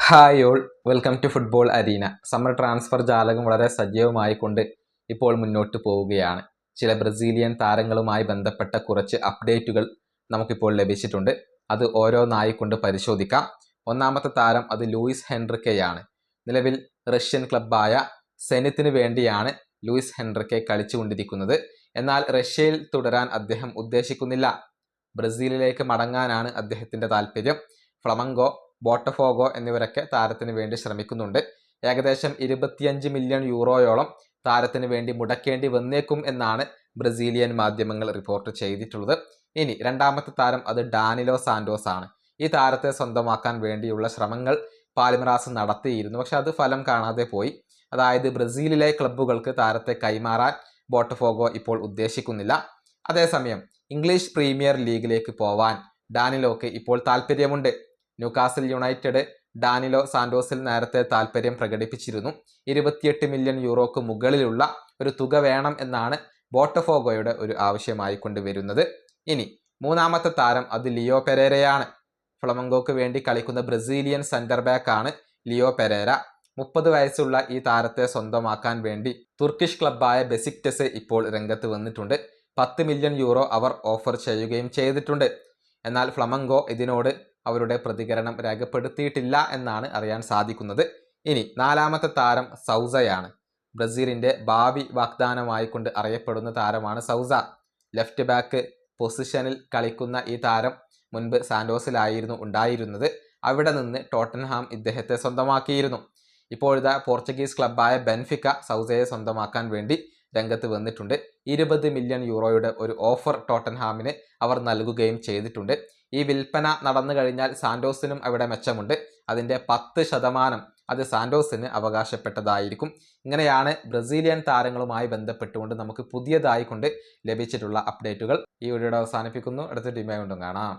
Hi all, welcome to football arena. Summer transfer ജാലകം വളരെ സജീവമായിക്കൊണ്ട് ഇപ്പോൾ മുന്നോട്ട് പോവുകയാണ്. ചില ബ്രസീലിയൻ താരങ്ങളുമായി ബന്ധപ്പെട്ട കുറച്ച് അപ്ഡേറ്റുകൾ നമുക്കിപ്പോൾ ലഭിച്ചിട്ടുണ്ട്. അത് ഓരോന്നായിക്കൊണ്ട് പരിശോധിക്കാം. ഒന്നാമത്തെ താരം അത് ലൂയിസ് ഹെൻറിക്കെയാണ്. നിലവിൽ റഷ്യൻ ക്ലബ്ബായ സെനിത്തിന് വേണ്ടിയാണ് ലൂയിസ് ഹെൻറിക്കെ കളിച്ചുകൊണ്ടിരിക്കുന്നത്. എന്നാൽ റഷ്യയിൽ തുടരാൻ അദ്ദേഹം ഉദ്ദേശിക്കുന്നില്ല. ബ്രസീലിലേക്ക് മടങ്ങാനാണ് അദ്ദേഹത്തിൻ്റെ താല്പര്യം. ഫ്ലമംഗോ, ബോട്ടഫോഗോ എന്നിവരൊക്കെ താരത്തിന് വേണ്ടി ശ്രമിക്കുന്നുണ്ട്. ഏകദേശം 25 മില്യൺ യൂറോയോളം താരത്തിന് വേണ്ടി മുടക്കേണ്ടി വന്നേക്കും എന്നാണ് ബ്രസീലിയൻ മാധ്യമങ്ങൾ റിപ്പോർട്ട് ചെയ്തിട്ടുള്ളത്. ഇനി രണ്ടാമത്തെ താരം അത് ഡാനിലോ സാന്റോസ് ആണ്. ഈ താരത്തെ സ്വന്തമാക്കാൻ വേണ്ടിയുള്ള ശ്രമങ്ങൾ പാൽമിറാസ് നടത്തിയിരുന്നു, പക്ഷെ അത് ഫലം കാണാതെ പോയി. അതായത് ബ്രസീലിലെ ക്ലബ്ബുകൾക്ക് താരത്തെ കൈമാറാൻ ബോട്ടഫോഗോ ഇപ്പോൾ ഉദ്ദേശിക്കുന്നില്ല. അതേസമയം ഇംഗ്ലീഷ് പ്രീമിയർ ലീഗിലേക്ക് പോവാൻ ഡാനിലോക്ക് ഇപ്പോൾ താല്പര്യമുണ്ട്. ന്യൂകാസിൽ യുണൈറ്റഡ് ഡാനിലോ സാന്റോസിൽ നേരത്തെ താല്പര്യം പ്രകടിപ്പിച്ചിരുന്നു. 28 മില്യൺ യൂറോക്ക് മുകളിലുള്ള ഒരു തുക വേണം എന്നാണ് ബോട്ടഫോഗോയുടെ ഒരു ആവശ്യമായി കൊണ്ടുവരുന്നത്. ഇനി മൂന്നാമത്തെ താരം അത് ലിയോ പെരേരയാണ്. ഫ്ലമംഗോക്ക് വേണ്ടി കളിക്കുന്ന ബ്രസീലിയൻ സെന്റർ ബാക്ക് ആണ് ലിയോ പെരേര. 30 വയസ്സുള്ള ഈ താരത്തെ സ്വന്തമാക്കാൻ വേണ്ടി തുർക്കിഷ് ക്ലബ്ബായ ബെസിക്ടസ് ഇപ്പോൾ രംഗത്ത് വന്നിട്ടുണ്ട്. 10 മില്യൺ യൂറോ അവർ ഓഫർ ചെയ്യുകയും ചെയ്തിട്ടുണ്ട്. എന്നാൽ ഫ്ലമംഗോ ഇതിനോട് അവരുടെ പ്രതികരണം രേഖപ്പെടുത്തിയിട്ടില്ല എന്നാണ് അറിയാൻ സാധിക്കുന്നത്. ഇനി നാലാമത്തെ താരം സൗസയാണ്. ബ്രസീലിൻ്റെ ഭാവി വാഗ്ദാനമായിക്കൊണ്ട് അറിയപ്പെടുന്ന താരമാണ് സൗസ. ലെഫ്റ്റ് ബാക്ക് പൊസിഷനിൽ കളിക്കുന്ന ഈ താരം മുൻപ് സാന്റോസിലായിരുന്നു ഉണ്ടായിരുന്നത്. അവിടെ നിന്ന് ടോട്ടൻഹാം ഇദ്ദേഹത്തെ സ്വന്തമാക്കിയിരുന്നു. ഇപ്പോഴത്തെ പോർച്ചുഗീസ് ക്ലബ്ബായ ബെൻഫിക്ക സൗസയെ സ്വന്തമാക്കാൻ വേണ്ടി രംഗത്ത് വന്നിട്ടുണ്ട്. 20 മില്യൺ യൂറോയുടെ ഒരു ഓഫർ ടോട്ടൻഹാമിന് അവർ നൽകുകയും ചെയ്തിട്ടുണ്ട്. ഈ വിൽപ്പന നടന്നു കഴിഞ്ഞാൽ സാന്റോസിനും അവിടെ മെച്ചമുണ്ട്. അതിൻ്റെ 10% അത് സാന്റോസിന് അവകാശപ്പെട്ടതായിരിക്കും. ഇങ്ങനെയാണ് ബ്രസീലിയൻ താരങ്ങളുമായി ബന്ധപ്പെട്ടുകൊണ്ട് നമുക്ക് പുതിയതായി കൊണ്ട് ലഭിച്ചിട്ടുള്ള അപ്ഡേറ്റുകൾ. ഈ വീഡിയോയുടെ അവസാനിപ്പിക്കുന്നു. അടുത്ത ടീമായി കൊണ്ടും കാണാം.